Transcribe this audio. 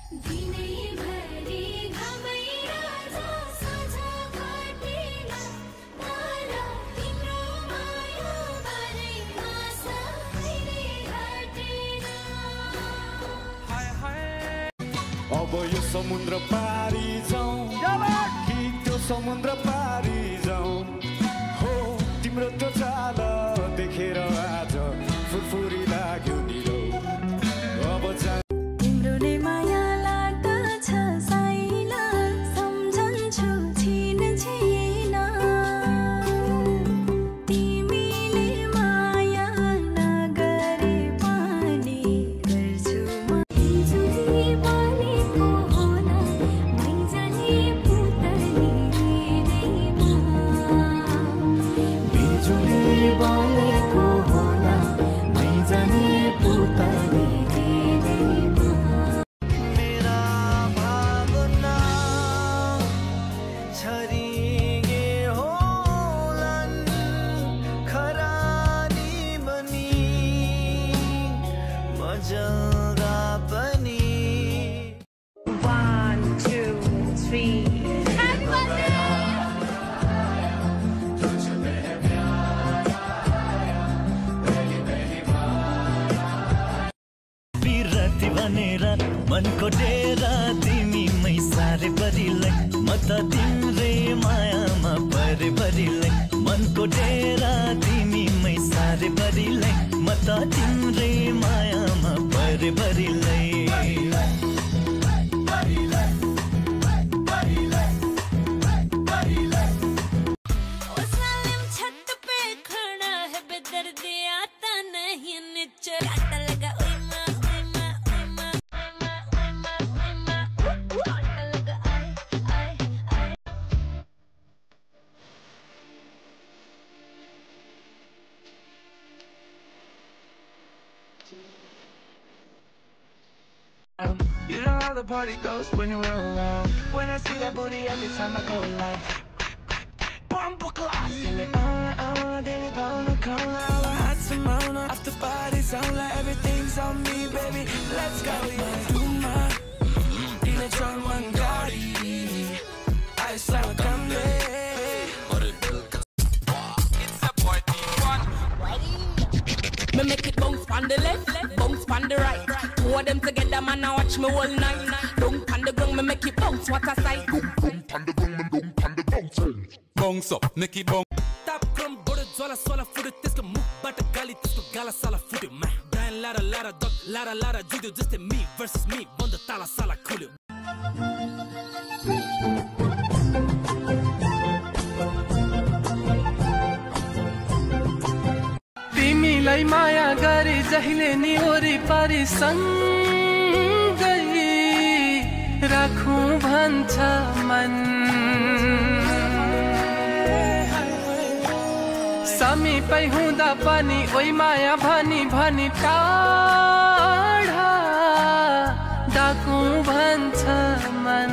अब यो समुद्र पारी जाउँ कि त्यो समुद्र पारी जाउँ हो तिम्रो त्यो चाल देखेर आज फुरफुरी लाग्यो नि अब तिम्रो नै माया लाग्दछ साइला सम्झन्छु छिन छिन तिमीले माया नगरे पनि गर्छु म बिजुली बनेको होला मैजाने पुतली बिजुली बनेको होला मैजाने पुतली मनको डेरा तिमी मै सारे बरिलै म त तिम्रै मायामा परे बरिलै मनको डेरा तिमी मै सारे बरिलै म त तिम्रै मायामा परे बरिलै You know how the party goes when you're alone. When I see that booty every time I go like Bumble class. Daily pound of cola, hot Simona. After party's on, like everything's on me, baby. Let's go, yeah. Do my in a trunk, one Gotti. I saw a Camry. It's a boy T1. Me make it bounce on the left, bounce on the right. Two of them together, man, I watch me all night. Don't on the ground, me make it bounce, what a sight. Don't on the ground, man, don't on the ground. Bounce up, make it bounce. Tap from border, swala food, this can move, but the galley, this can gala sala food, man. Brian Lara, dog, Lara, judo, just a me versus me, Bonda Tala Sala Kulu. तिमीलाई माया गरे जहिले नि वरिपरि सँगै राखौं भन्छ मन समीपै हुँदा पनि ओइ माया भनी भनी टाढा डाकौं भन्छ मन